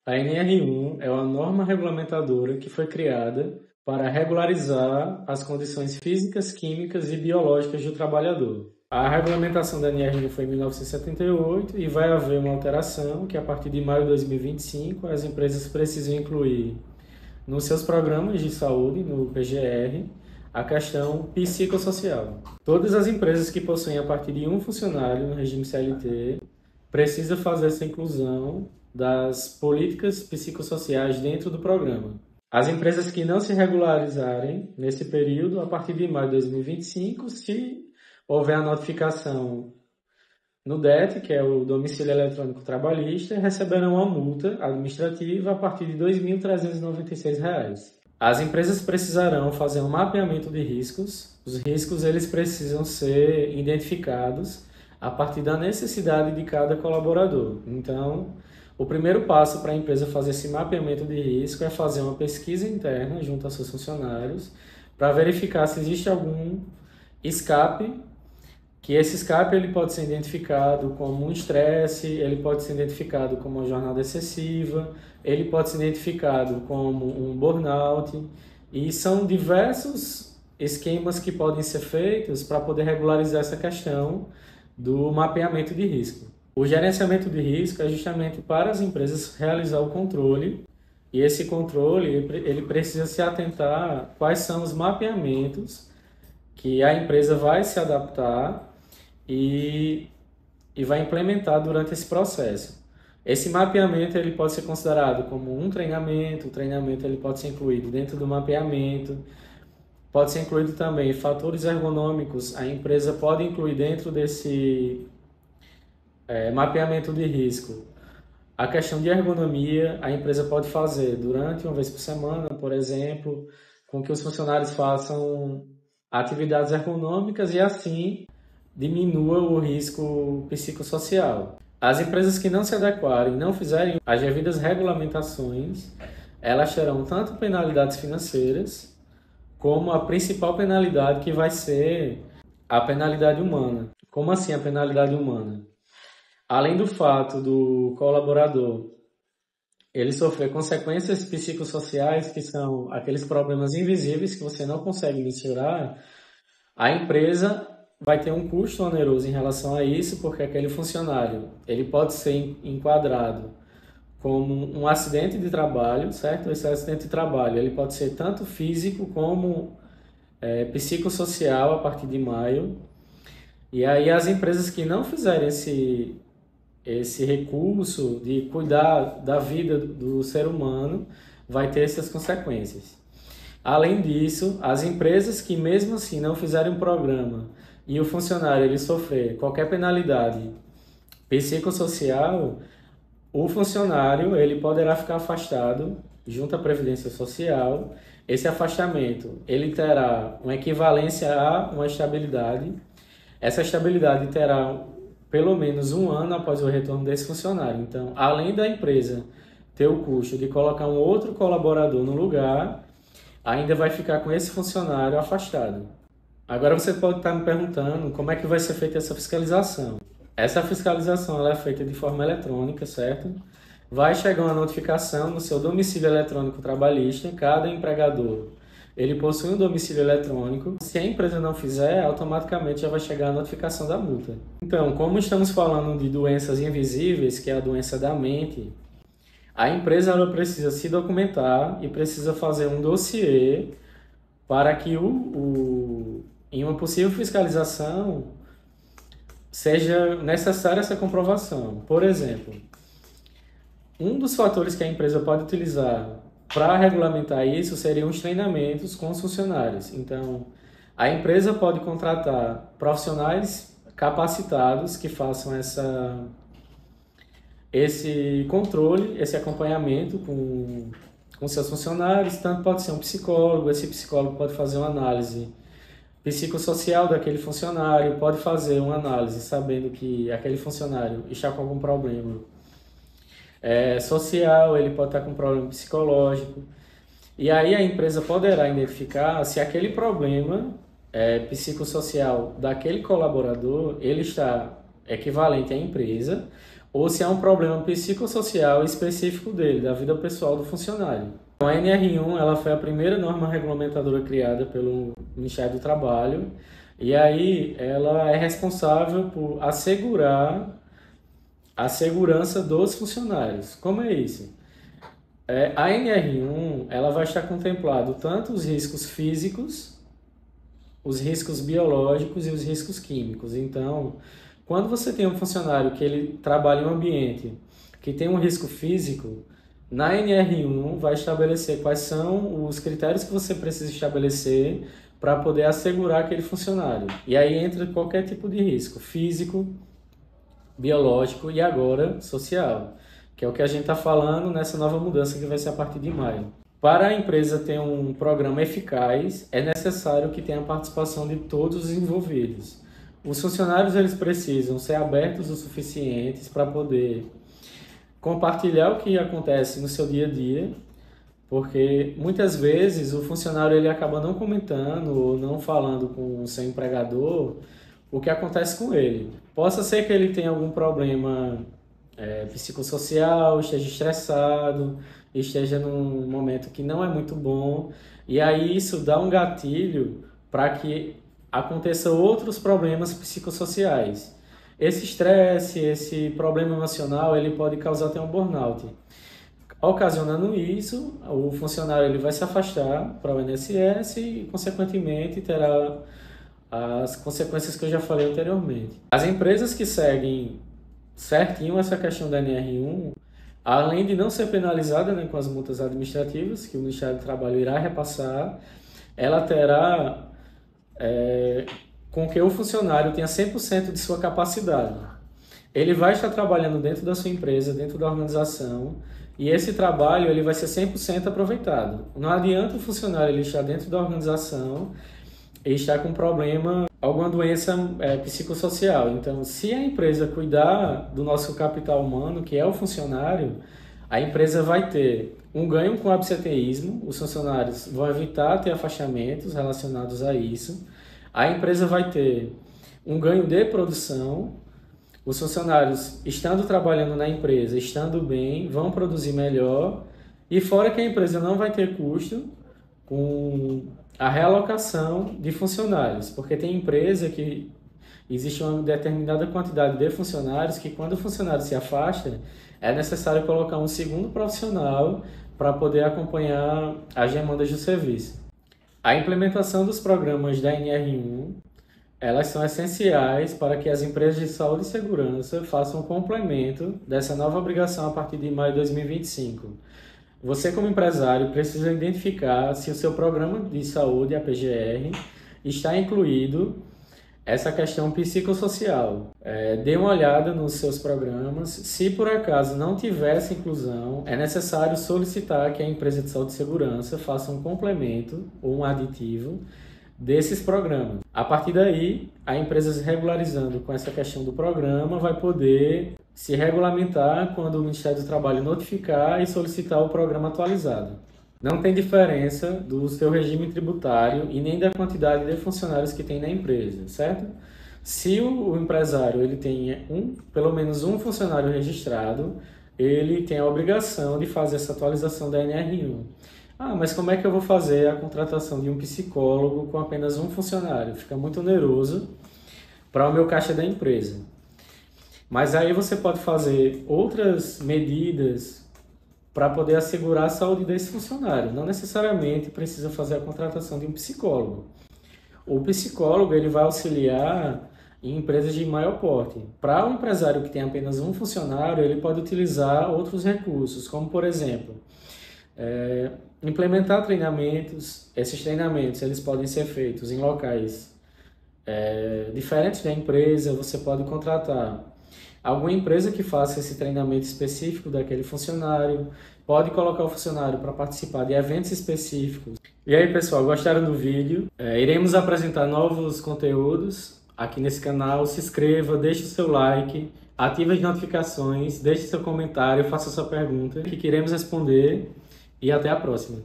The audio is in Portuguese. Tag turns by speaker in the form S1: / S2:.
S1: A NR1 é uma norma regulamentadora que foi criada para regularizar as condições físicas, químicas e biológicas do trabalhador. A regulamentação da NR1 foi em 1978 e vai haver uma alteração que, a partir de maio de 2025, as empresas precisam incluir nos seus programas de saúde, no PGR, a questão psicossocial. Todas as empresas que possuem a partir de um funcionário no regime CLT precisam fazer essa inclusão das políticas psicossociais dentro do programa. As empresas que não se regularizarem nesse período, a partir de maio de 2025, se houver a notificação no DET, que é o Domicílio Eletrônico Trabalhista, receberão uma multa administrativa a partir de R$ 2.396. As empresas precisarão fazer um mapeamento de riscos. Os riscos eles precisam ser identificados a partir da necessidade de cada colaborador. Então, o primeiro passo para a empresa fazer esse mapeamento de risco é fazer uma pesquisa interna junto aos seus funcionários para verificar se existe algum escape, que esse escape ele pode ser identificado como um estresse, ele pode ser identificado como uma jornada excessiva, ele pode ser identificado como um burnout, e são diversos esquemas que podem ser feitos para poder regularizar essa questão do mapeamento de risco. O gerenciamento de risco é justamente para as empresas realizar o controle, e esse controle ele precisa se atentar a quais são os mapeamentos que a empresa vai se adaptar e vai implementar durante esse processo. Esse mapeamento ele pode ser considerado como um treinamento, o treinamento ele pode ser incluído dentro do mapeamento, pode ser incluído também fatores ergonômicos, a empresa pode incluir dentro desse mapeamento de risco. A questão de ergonomia, a empresa pode fazer durante uma vez por semana, por exemplo, com que os funcionários façam atividades ergonômicas e assim diminua o risco psicossocial. As empresas que não se adequarem, não fizerem as devidas regulamentações, elas terão tanto penalidades financeiras, como a principal penalidade que vai ser a penalidade humana. Como assim a penalidade humana? Além do fato do colaborador ele sofrer consequências psicossociais, que são aqueles problemas invisíveis que você não consegue mensurar, a empresa vai ter um custo oneroso em relação a isso, porque aquele funcionário ele pode ser enquadrado como um acidente de trabalho, certo? Esse acidente de trabalho ele pode ser tanto físico como psicossocial a partir de maio. E aí as empresas que não fizerem esse recurso de cuidar da vida do ser humano vai ter essas consequências. Além disso, as empresas que mesmo assim não fizerem um programa e o funcionário ele sofrer qualquer penalidade psicossocial, o funcionário ele poderá ficar afastado junto à Previdência Social. Esse afastamento ele terá uma equivalência a uma estabilidade. Essa estabilidade terá pelo menos um ano após o retorno desse funcionário. Então, além da empresa ter o custo de colocar um outro colaborador no lugar, ainda vai ficar com esse funcionário afastado. Agora você pode estar me perguntando como é que vai ser feita essa fiscalização. Essa fiscalização ela é feita de forma eletrônica, certo? Vai chegar uma notificação no seu domicílio eletrônico trabalhista, cada empregador ele possui um domicílio eletrônico. Se a empresa não fizer, automaticamente já vai chegar a notificação da multa. Então, como estamos falando de doenças invisíveis, que é a doença da mente, a empresa ela precisa se documentar e precisa fazer um dossiê para que em uma possível fiscalização seja necessária essa comprovação. Por exemplo, um dos fatores que a empresa pode utilizar para regulamentar isso seriam os treinamentos com os funcionários. Então, a empresa pode contratar profissionais capacitados que façam esse controle, esse acompanhamento com seus funcionários. Tanto pode ser um psicólogo, esse psicólogo pode fazer uma análise psicossocial daquele funcionário, pode fazer uma análise sabendo que aquele funcionário está com algum problema social, ele pode estar com um problema psicológico. E aí a empresa poderá identificar se aquele problema psicossocial daquele colaborador ele está equivalente à empresa ou se é um problema psicossocial específico dele, da vida pessoal do funcionário. Então, a NR1 ela foi a primeira norma regulamentadora criada pelo Ministério do Trabalho, e aí ela é responsável por assegurar a segurança dos funcionários. Como é isso? A NR1 ela vai estar contemplado tanto os riscos físicos, os riscos biológicos e os riscos químicos. Então, quando você tem um funcionário que ele trabalha em um ambiente que tem um risco físico, na NR1 vai estabelecer quais são os critérios que você precisa estabelecer para poder assegurar aquele funcionário. E aí entra qualquer tipo de risco, físico, biológico e agora social, que é o que a gente está falando nessa nova mudança que vai ser a partir de maio. Para a empresa ter um programa eficaz, é necessário que tenha a participação de todos os envolvidos. Os funcionários eles precisam ser abertos o suficientes para poder compartilhar o que acontece no seu dia a dia, porque muitas vezes o funcionário ele acaba não comentando ou não falando com o seu empregador o que acontece com ele. Possa ser que ele tenha algum problema psicossocial, esteja estressado, esteja num momento que não é muito bom, e aí isso dá um gatilho para que aconteçam outros problemas psicossociais. Esse estresse, esse problema emocional, ele pode causar até um burnout. Ocasionando isso, o funcionário ele vai se afastar para o INSS e, consequentemente, terá as consequências que eu já falei anteriormente. As empresas que seguem certinho essa questão da NR1, além de não ser penalizada, né, com as multas administrativas que o Ministério do Trabalho irá repassar, ela terá com que o funcionário tenha 100% de sua capacidade. Ele vai estar trabalhando dentro da sua empresa, dentro da organização, e esse trabalho ele vai ser 100% aproveitado. Não adianta o funcionário ele estar dentro da organização e estar com problema, alguma doença psicossocial. Então, se a empresa cuidar do nosso capital humano, que é o funcionário, a empresa vai ter um ganho com o absenteísmo, os funcionários vão evitar ter afastamentos relacionados a isso, a empresa vai ter um ganho de produção, os funcionários estando trabalhando na empresa, estando bem, vão produzir melhor, e fora que a empresa não vai ter custo com a realocação de funcionários, porque tem empresa que existe uma determinada quantidade de funcionários que quando o funcionário se afasta, é necessário colocar um segundo profissional para poder acompanhar as demandas do serviço. A implementação dos programas da NR1, elas são essenciais para que as empresas de saúde e segurança façam um complemento dessa nova obrigação a partir de maio de 2025. Você, como empresário, precisa identificar se o seu programa de saúde, a PGR, está incluído essa questão psicossocial. Dê uma olhada nos seus programas. Se por acaso não tiver essa inclusão, é necessário solicitar que a empresa de saúde e segurança faça um complemento ou um aditivo desses programas. A partir daí, a empresa se regularizando com essa questão do programa vai poder se regulamentar quando o Ministério do Trabalho notificar e solicitar o programa atualizado. Não tem diferença do seu regime tributário e nem da quantidade de funcionários que tem na empresa, certo? Se o empresário ele tem pelo menos um funcionário registrado, ele tem a obrigação de fazer essa atualização da NR1. Mas como é que eu vou fazer a contratação de um psicólogo com apenas um funcionário? Fica muito oneroso para o meu caixa da empresa. Mas aí você pode fazer outras medidas para poder assegurar a saúde desse funcionário. Não necessariamente precisa fazer a contratação de um psicólogo. O psicólogo ele vai auxiliar em empresas de maior porte. Para um empresário que tem apenas um funcionário, ele pode utilizar outros recursos, como por exemplo, implementar treinamentos. Esses treinamentos eles podem ser feitos em locais diferentes da empresa. Você pode contratar alguma empresa que faça esse treinamento específico daquele funcionário, pode colocar o funcionário para participar de eventos específicos. E aí, pessoal, gostaram do vídeo? Iremos apresentar novos conteúdos aqui nesse canal. Se inscreva, deixe o seu like, ative as notificações, deixe seu comentário, faça sua pergunta, que queremos responder, e até a próxima.